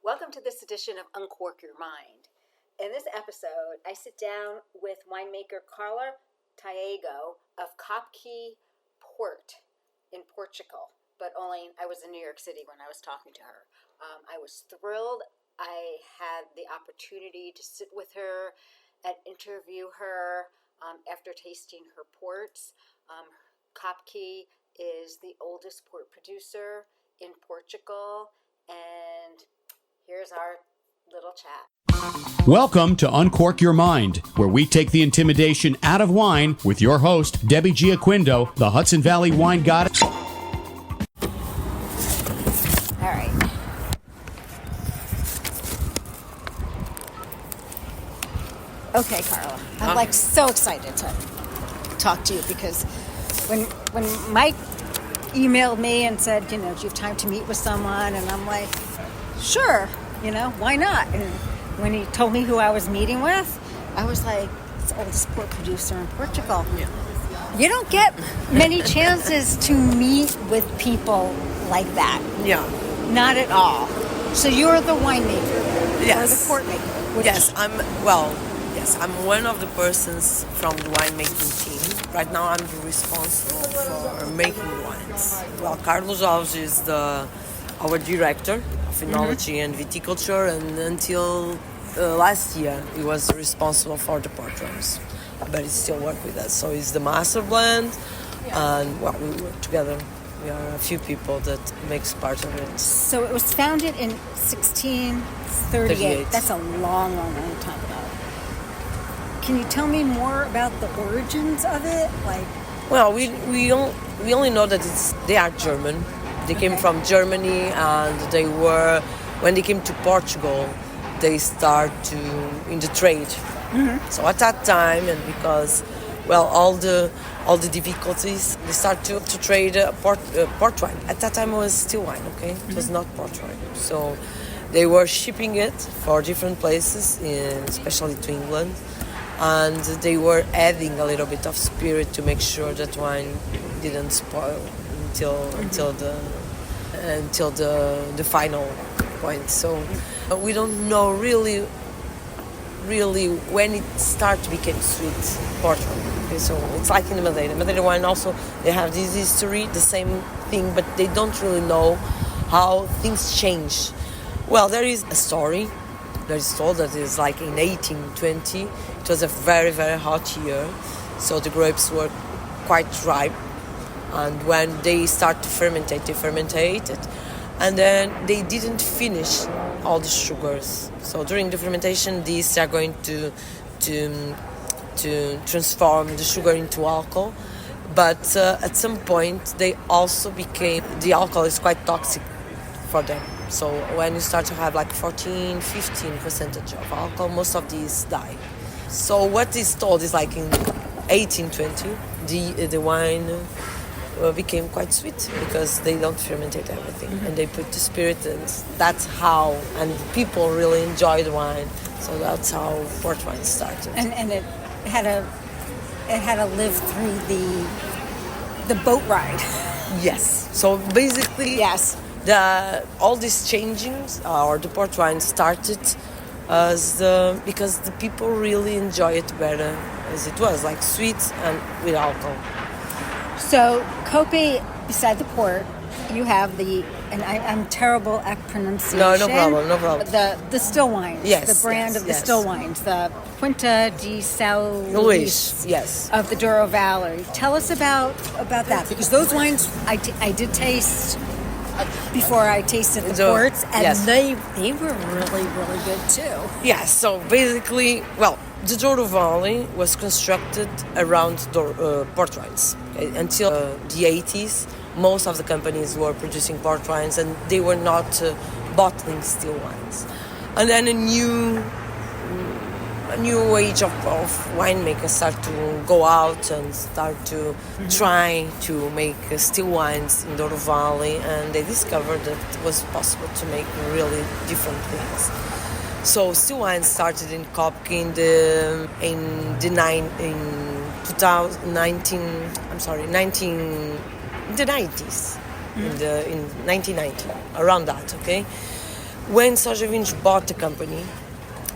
Welcome to this edition of Uncork Your Mind. In this episode, I sit down with winemaker Carla Tiago of Kopke Port in Portugal. But I was in New York City when I was talking to her. I was thrilled. I had the opportunity to sit with her and interview her after tasting her ports. Kopke is the oldest port producer in Portugal, and here's our little chat. Welcome to Uncork Your Mind, where we take the intimidation out of wine with your host, Debbie Giaquindo, the Hudson Valley wine goddess. All right. Okay, Carla. I'm so excited to talk to you because when Mike emailed me and said, do you have time to meet with someone? And I'm like, sure, why not? And when he told me who I was meeting with, I was like, it's the oldest port producer in Portugal. Yeah. You don't get many chances to meet with people like that. Yeah. Not at all. So you're the winemaker. Yes. Or the port maker. Yes, I'm one of the persons from the winemaking team. Right now I'm responsible for making wines. Well, Carlos Alves is our director of enology and viticulture, and until last year he was responsible for the portraits. But he still works with us. So he's the master blend, and we work together. We are a few people that makes part of it. So it was founded in 1638. That's a long time ago. Can you tell me more about the origins of it? Well, we only know that they are German. They came from Germany, and when they came to Portugal, they start in the trade. Mm-hmm. So at that time, and because all the difficulties, they start to trade port wine. At that time, it was still wine. Okay, it was not port wine. So they were shipping it for different places, especially to England. And they were adding a little bit of spirit to make sure that wine didn't spoil until the final point. So we don't know really when it started to become sweet port wine. Okay, so it's like in the Madeira wine also, they have this history, the same thing, but they don't really know how things change. Well, there is a story that is told that is like in 1820. It was a very, very hot year, so the grapes were quite ripe. And when they start to fermentate, they fermented, and then they didn't finish all the sugars. So during the fermentation, these are going to transform the sugar into alcohol. But at some point, the alcohol is quite toxic for them. So when you start to have 14-15% of alcohol, most of these die. So what is told is in 1820, the wine became quite sweet because they don't fermentate everything, and they put the spirit, and that's how, and people really enjoy the wine. So that's how port wine started. And it had to live through the boat ride. Yes. So basically, yes. All these changings, or the port wine started because the people really enjoy it better as it was, sweet and with alcohol. So Kopke, beside the port, you have and I'm terrible at pronunciation. No problem. The still wines. Yes. The brand of the still wines, the Quinta de São Luís. Yes. Of the Douro Valley. Tell us about that, because those wines I did taste before I tasted the ports, and they were really, really good too. Yes, so basically, the Douro Valley was constructed around port wines. Okay? Until the 80s, most of the companies were producing port wines, and they were not bottling still wines. And then a new age of winemakers start to go out and start to try to make still wines in Douro Valley, and they discovered that it was possible to make really different things. So still wines started in Kopke in the 90s, in 1990, around that, okay? When Sojavinj bought the company,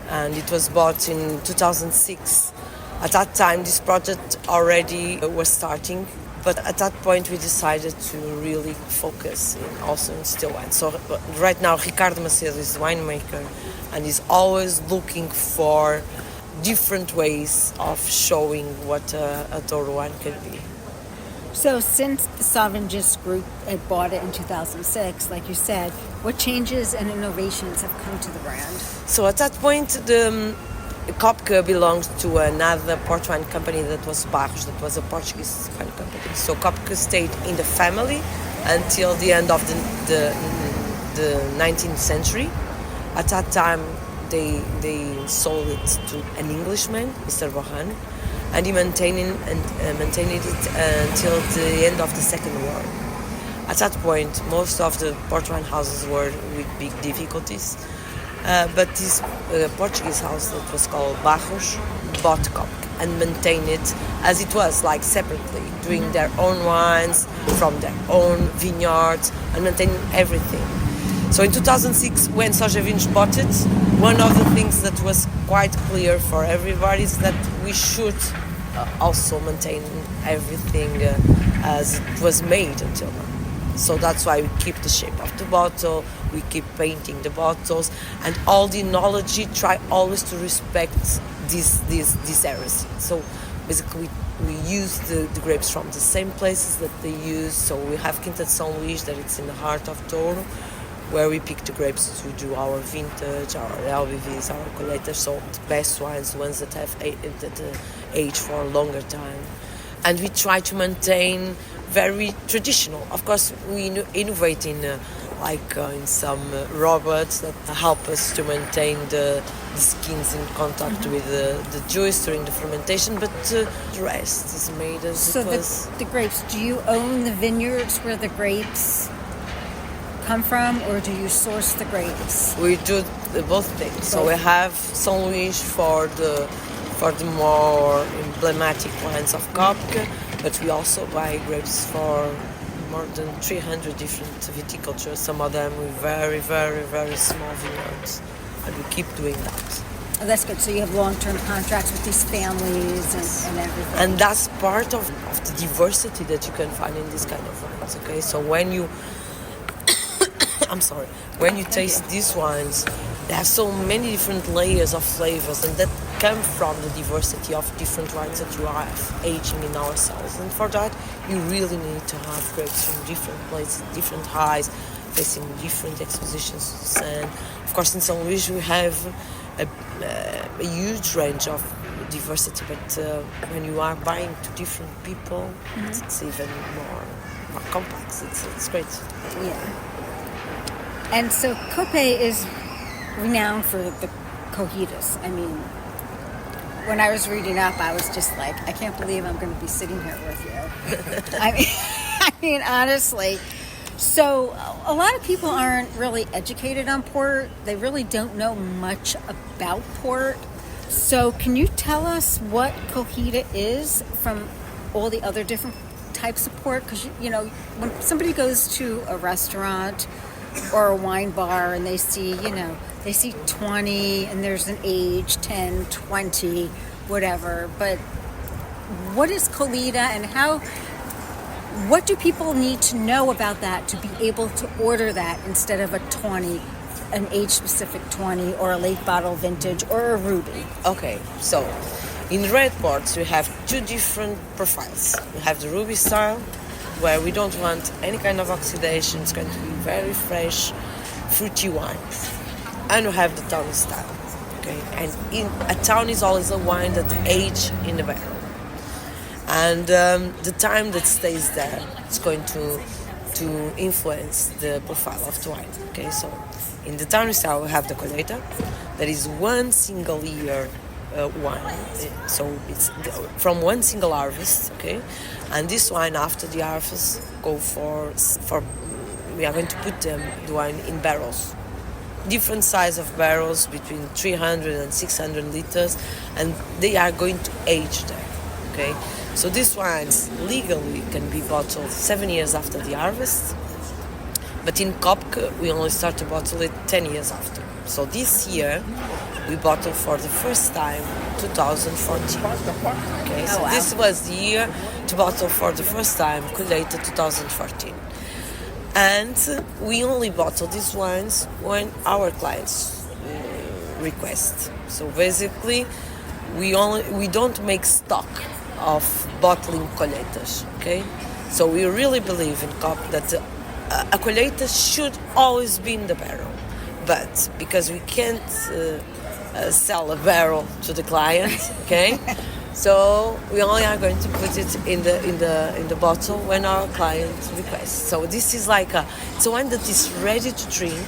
and it was bought in 2006, at that time this project already was starting, but at that point we decided to really focus also in still wine. So right now Ricardo Macedo is the winemaker, and he's always looking for different ways of showing what a Douro wine can be. So since the Sauvignon group had bought it in 2006, like you said, what changes and innovations have come to the brand? So at that point, the Kopke belonged to another port wine company that was Barros, that was a Portuguese wine company. So Kopke stayed in the family until the end of the 19th century. At that time, they sold it to an Englishman, Mr. Bohan, and he maintained it until the end of the Second War. At that point, most of the port wine houses were with big difficulties, but this Portuguese house that was called Barros bought Kopke and maintained it as it was, like separately, doing their own wines from their own vineyards and maintaining everything. So in 2006, when Sojavinj bought it, one of the things that was quite clear for everybody is that we should also maintain everything as it was made until now. So that's why we keep the shape of the bottle, we keep painting the bottles, and all the enology try always to respect this heresy. So basically we use the grapes from the same places that they use. So we have Quinta de São Luís, that it's in the heart of Douro, where we pick the grapes to do our vintage, our LBVs, our Colheitas, so the best wines, the ones that have aged for a longer time. And we try to maintain very traditional. Of course, we innovate in some robots that help us to maintain the skins in contact with the juice during the fermentation, but the rest is made as so it was. The grapes, do you own the vineyards where the grapes come from, or do you source the grapes? We do both things. So we have São Luís for the more emblematic wines of Kopke, but we also buy grapes for more than 300 different viticultures, some of them with very, very, very small vineyards, and we keep doing that. Oh, that's good. So you have long-term contracts with these families and everything. And that's part of the diversity that you can find in this kind of wines, okay? So when you taste these wines, they have so many different layers of flavors, and that come from the diversity of different wines that you have aging in our cells. And for that, you really need to have grapes from different places, different highs, facing different expositions to the sun. Of course, in São Luís we have a huge range of diversity, but when you are buying to different people, it's even more complex. It's great. Yeah. And so Kopke is renowned for the Colheitas. I mean, when I was reading up, I was just like, I can't believe I'm going to be sitting here with you. I mean, honestly. So a lot of people aren't really educated on port. They really don't know much about port. So can you tell us what Colheita is from all the other different types of port? Because, when somebody goes to a restaurant or a wine bar and they see 20 and there's an age 10, 20, whatever, but what is Colheita, and what do people need to know about that to be able to order that instead of a 20, an age specific 20, or a late bottle vintage, or a ruby? Okay, so in red ports we have two different profiles. We have the ruby style, where we don't want any kind of oxidation. It's going to be very fresh, fruity wines. And we have the town style, okay? And a town is always a wine that ages in the barrel. And the time that stays there is going to influence the profile of the wine, okay? So in the town style, we have the Colheita, that is one single year wine. So it's from one single harvest, okay? And this wine, after the harvest, we are going to put the wine in barrels. Different size of barrels, between 300 and 600 liters, and they are going to age there, okay? So these wines legally can be bottled 7 years after the harvest, But in Kopke, we only start to bottle it 10 years after. So this year, we bottled for the first time 2014. Okay, so this was the year to bottle for the first time Colheitas 2014. And we only bottle these wines when our clients request. So basically, we don't make stock of bottling Colheitas. Okay, so we really believe in that a Colheitas should always be in the barrel, but because we can't sell a barrel to the client, okay. So we only are going to put it in the bottle when our client requests. So this is like it's a wine that is ready to drink.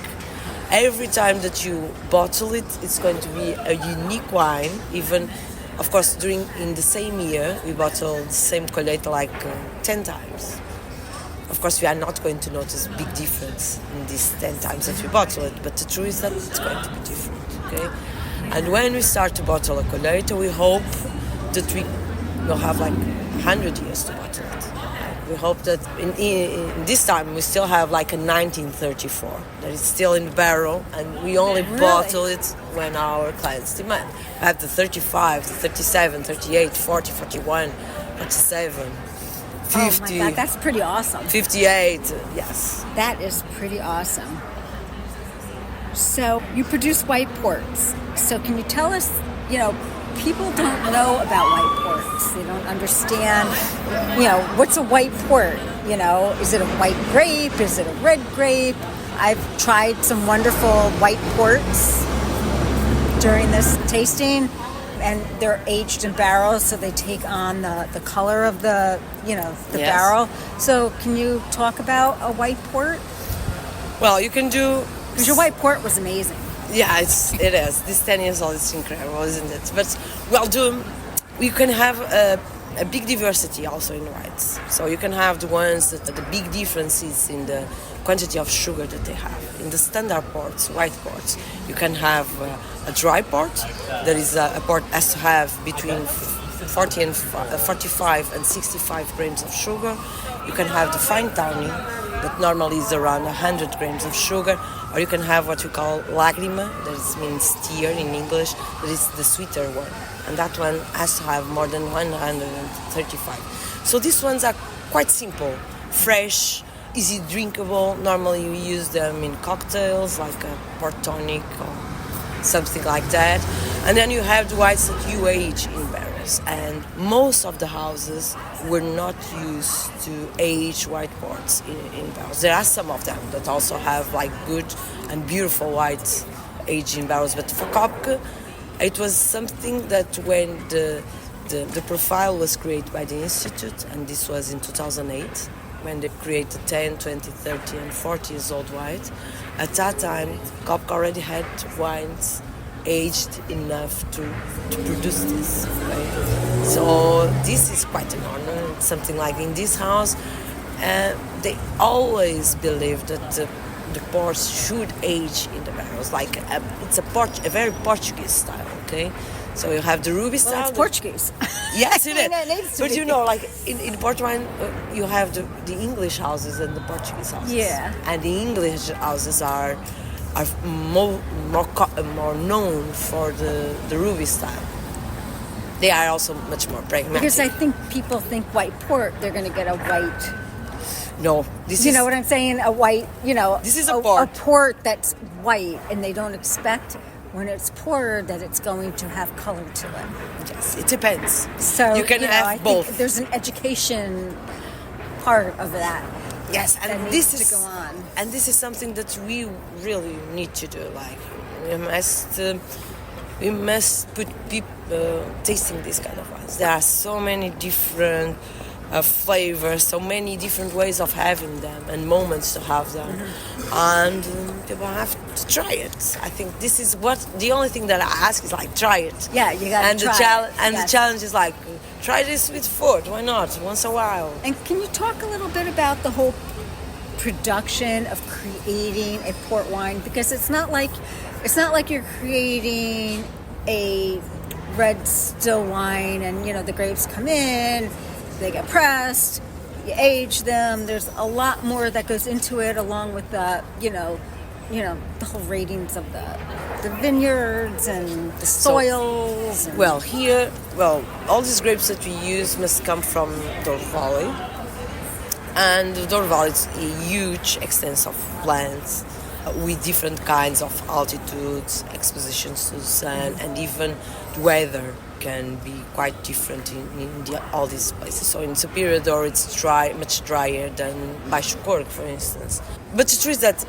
Every time that you bottle it, it's going to be a unique wine. Even, of course, in the same year, we bottled the same Colheitas like 10 times. Of course, we are not going to notice a big difference in these 10 times that we bottle it, but the truth is that it's going to be different, okay? And when we start to bottle a Colheitas, we hope that we will have like 100 years to bottle it. We hope that in this time we still have like a 1934, that it's still in the barrel, and we only bottle it when our clients demand. We have the 35, the 37, 38, 40, 41, 47, 50. Oh my God, that's pretty awesome. 58, yes. That is pretty awesome. So you produce white ports. So can you tell us, people don't know about white ports. They don't understand, what's a white port? Is it a white grape? Is it a red grape? I've tried some wonderful white ports during this tasting, and they're aged in barrels, so they take on the color of the barrel. So can you talk about a white port? Well, you can do... Because your white port was amazing. Yeah, it is. This 10 years old is incredible, isn't it? But, you can have a big diversity also in whites. So you can have the ones that the big difference is in the quantity of sugar that they have. In the standard ports, white ports, you can have a dry port. That is a port has to have between 40 and 45 and 65 grams of sugar. You can have the fine tawny, that normally is around 100 grams of sugar, or you can have what we call lagrima, that means tear in English, that is the sweeter one, and that one has to have more than 135. So these ones are quite simple, fresh, easy drinkable. Normally we use them in cocktails like a port tonic or something like that. And then you have the whites that you age in barrels, and most of the houses were not used to age white ports in barrels. There are some of them that also have like good and beautiful whites aged in barrels, but for Kopke it was something that when the profile was created by the Institute, and this was in 2008, when they created 10, 20, 30 and 40 years old white. At that time, Kopke already had wines aged enough to produce this. Right? So this is quite an honor. It's something like in this house, they always believed that the ports should age in the barrels. Like it's a very Portuguese style. Okay. So you have the ruby style. Well, it's Portuguese. Yes, it is. It needs to but be. like in port wine, you have the English houses and the Portuguese houses. Yeah. And the English houses are more known for the ruby style. They are also much more pragmatic. Because I think people think white port, they're going to get a white. No, this You know what I'm saying? A white, This is a port. A port that's white, and they don't expect when it's poured that it's going to have color to it. Yes, it depends. So you can have I both. think there's an education part of that. Yes, and that this needs is to go on. And this is something that we really need to do. Like we must put people tasting these kind of wines. There are so many different flavors, so many different ways of having them and moments to have them, and people have to try it. I think this is the only thing that I ask is like try it. Yeah, you got to try it. And the challenge is like try this with food. Why not? Once a while. And can you talk a little bit about the whole production of creating a port wine? Because it's not like you're creating a red still wine and the grapes come in, they get pressed, you age them. There's a lot more that goes into it, along with the, the whole ratings of the vineyards and the soils. All these grapes that we use must come from Douro Valley. And the Douro Valley is a huge extent of plants with different kinds of altitudes, expositions to the sun, and even the weather can be quite different in all these places. So in Superior Douro it's dry, much drier than Baixo Corgo, for instance. But the truth is that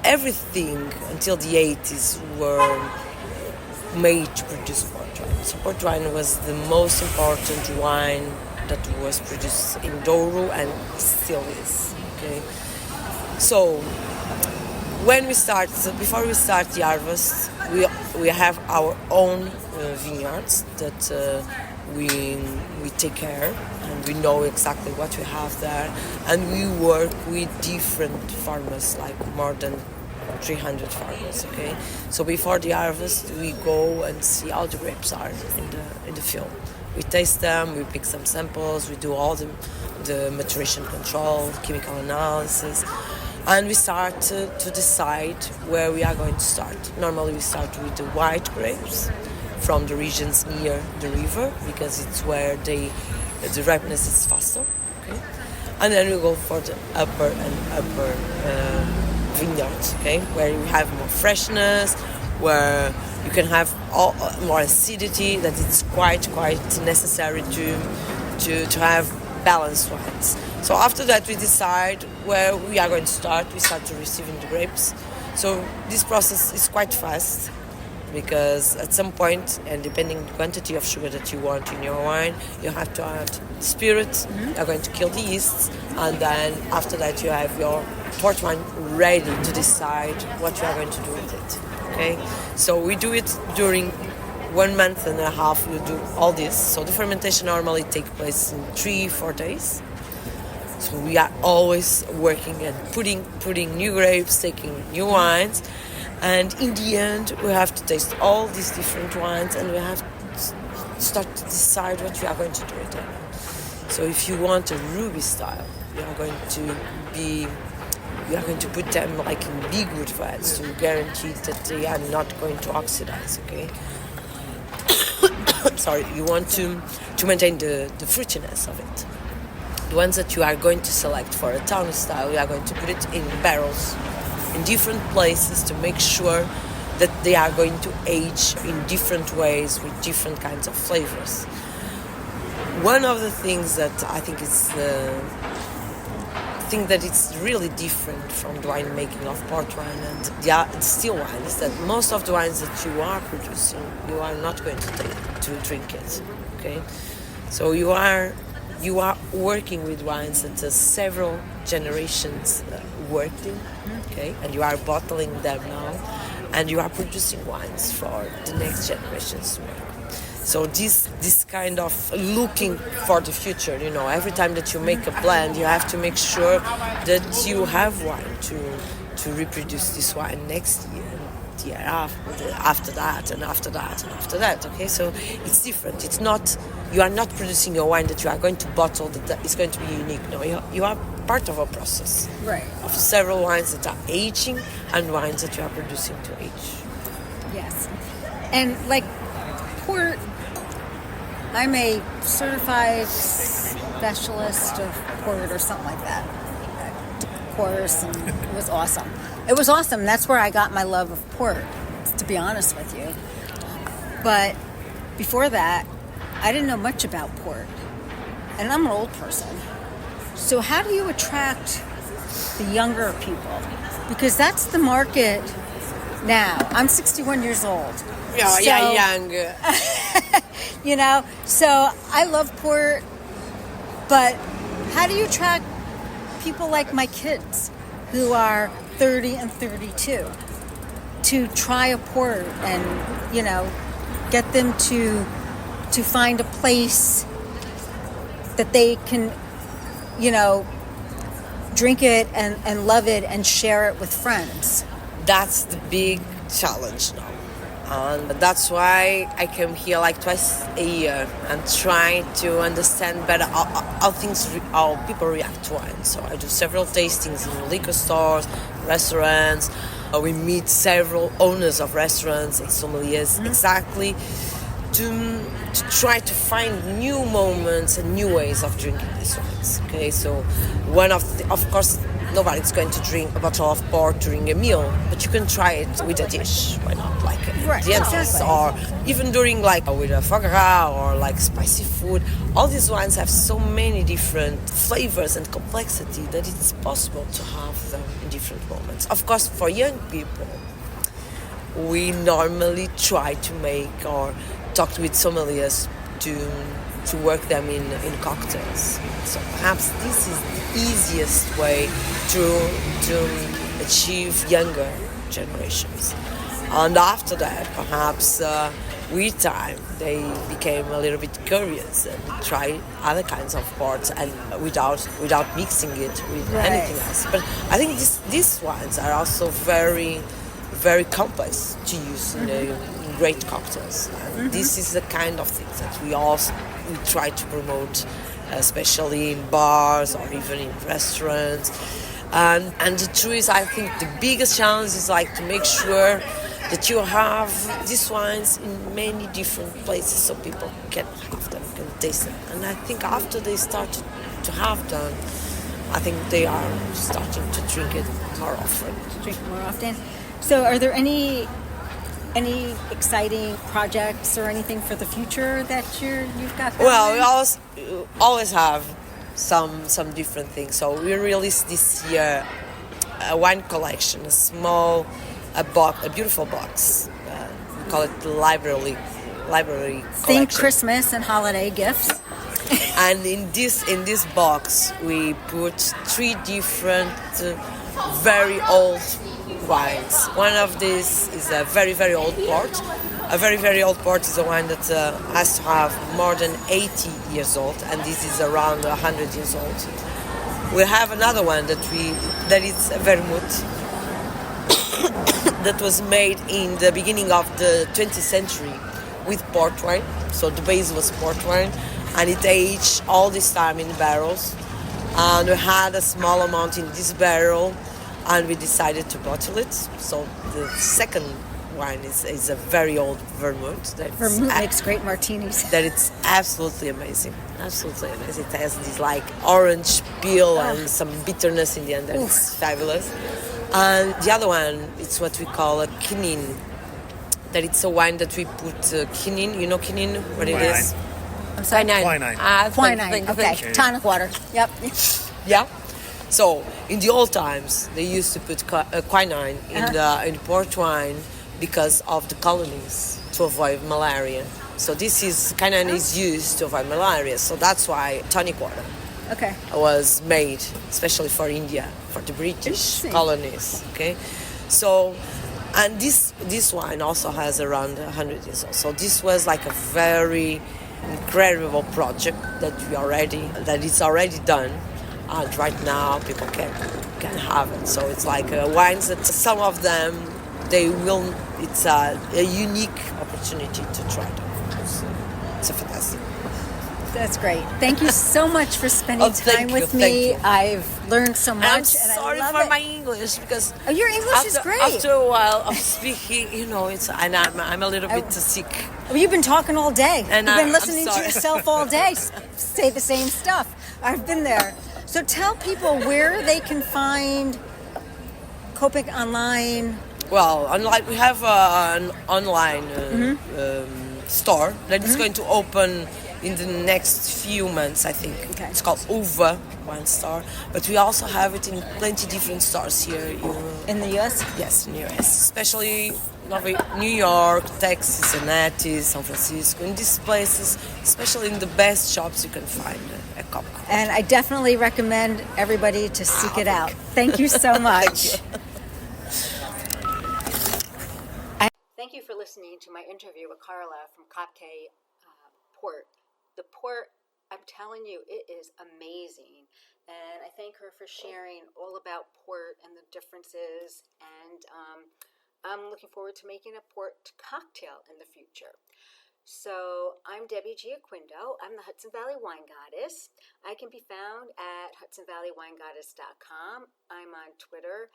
everything until the 80s were made to produce port wine. So port wine was the most important wine that was produced in Douro and still is. Okay, so before we start the harvest, we have our own vineyards that we take care, and we know exactly what we have there, and we work with different farmers, like more than 300 farmers. Okay, so before the harvest we go and see how the grapes are in the field. We taste them, we pick some samples, we do all the maturation control, chemical analysis, and we start to decide where we are going to start. Normally we start with the white grapes from the regions near the river, because it's where the ripeness is faster. Okay? And then we go for the upper vineyards, okay, where we have more freshness, where you can have more acidity, that it's quite necessary to have balanced wines. So after that we decide where we are going to start. We start to receiving the grapes. So this process is quite fast, because at some point, and depending on the quantity of sugar that you want in your wine, you have to add spirit. Mm-hmm. You're going to kill the yeast, and then after that you have your port wine ready to decide what you are going to do with it. Okay, so we do it during 1.5 months. We do all this. So the fermentation normally takes place in 3-4 days. So we are always working and putting new grapes, taking new wines, and in the end we have to taste all these different wines, and we have to start to decide what we are going to do with them. So if you want a ruby style, you are going to put them like in big wood vats to guarantee that they are not going to oxidize. Okay. Sorry, you want to maintain the fruitiness of it. The ones that you are going to select for a town style, you are going to put it in barrels in different places to make sure that they are going to age in different ways with different kinds of flavors. One of the things that I think is that it's really different from the winemaking of port wine and the still wine is that most of the wines that you are producing, you are not going to drink it. Okay, so you are working with wines that several generations worked in. Okay, and you are bottling them now, and you are producing wines for the next generations to work. So this kind of looking for the future, every time that you make a blend, you have to make sure that you have wine to reproduce this wine next year, the year after that, and after that, and after that. Okay, so it's different. It's not, you are not producing a wine that you are going to bottle that is going to be unique. No, you are part of a process, right, of several wines that are aging and wines that you are producing to age. Yes, and like port. I'm a certified specialist of port or something like that. I took a course, and it was awesome. It was awesome. That's where I got my love of port, to be honest with you. But before that, I didn't know much about port. And I'm an old person. So how do you attract the younger people? Because that's the market now. I'm 61 years old. Yeah, young. So I love port, but how do you attract people like my kids who are 30 and 32 to try a port and, get them to find a place that they can, drink it and love it and share it with friends? That's the big challenge now. And that's why I come here like twice a year and try to understand better how people react to wine. So I do several tastings in liquor stores, restaurants. We meet several owners of restaurants and sommeliers exactly to try to find new moments and new ways of drinking these wines. Okay, so of course, nobody's going to drink a bottle of port during a meal, but you can try it with a dish. Why not? Like dientes, or even during like with a foie gras or like spicy food. All these wines have so many different flavors and complexity that it's possible to have them in different moments. Of course, for young people, we normally try to make or talk with sommeliers to work them in cocktails. So perhaps this is the easiest way to achieve younger generations. And after that, perhaps with time, they became a little bit curious and tried other kinds of ports and without mixing it with anything else. But I think these wines are also very, very complex to use in great cocktails. And this is the kind of things that we try to promote, especially in bars or even in restaurants. And the truth is, I think the biggest challenge is like to make sure that you have these wines in many different places so people can have them, can taste them. And I think after they start to have them, I think they are starting to drink it more often. So are there any exciting projects or anything for the future that you've got going? Well, we always have some different things. So we released this year a wine collection, a beautiful box. We call it the library collection. Think Christmas and holiday gifts. And in this box we put 3 different very old wines. One of these is a very, very old port. A very, very old port is a wine that has to have more than 80 years old, and this is around 100 years old. We have another one that is a vermouth that was made in the beginning of the 20th century with port wine. So the base was port wine, and it aged all this time in barrels. And we had a small amount in this barrel, and we decided to bottle it. So the second wine is a very old vermouth. Vermouth makes great martinis. That it's absolutely amazing. Absolutely amazing. It has this like orange peel and some bitterness in the end. It's fabulous. And the other one, it's what we call a quinine. That it's a wine that we put quinine. You know quinine? What it is? I'm sorry. Quinine. Okay. Tonic water. Yep. Yeah. So in the old times, they used to put quinine in port wine because of the colonies to avoid malaria. So quinine is used to avoid malaria. So that's why tonic water was made, especially for India, for the British colonies. Okay. So, and this wine also has around 100 years old. So this was like a very incredible project that it's already done. And right now people can have it. So it's like wines that some of them it's a unique opportunity to try them. It's a fantastic. That's great. Thank you so much for spending time with me. I've learned so much. I'm sorry for my English because your English is great. After a while of speaking, I'm a little bit sick. Well, you've been talking all day. And you've been listening to yourself all day say the same stuff. I've been there. So tell people where they can find Kopke online. Well, we have an online store that is going to open in the next few months, I think. Okay. It's called Uva Wine Store. But we also have it in plenty different stores here. In the U.S.? Yes, in the U.S. Especially New York, Texas, Cincinnati, San Francisco. In these places, especially in the best shops you can find a Kopke. And I definitely recommend everybody to seek it out. Thank you so much. Thank you for listening to my interview with Carla from Kopke Port. The port, I'm telling you, it is amazing. And I thank her for sharing all about port and the differences and I'm looking forward to making a port cocktail in the future. So I'm Debbie Giaquindo. I'm the Hudson Valley Wine Goddess. I can be found at hudsonvalleywinegoddess.com. I'm on Twitter,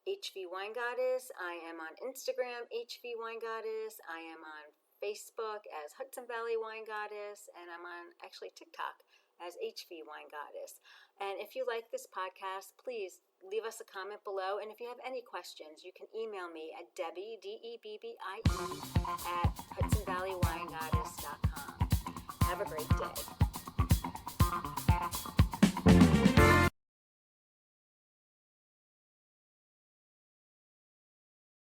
HV Wine Goddess. I am on Instagram, HV Wine Goddess. I am on Facebook as Hudson Valley Wine Goddess, and I'm on actually TikTok as HV Wine Goddess. And if you like this podcast, please leave us a comment below. And if you have any questions, you can email me at Debbie, DEBBIE, at Hudson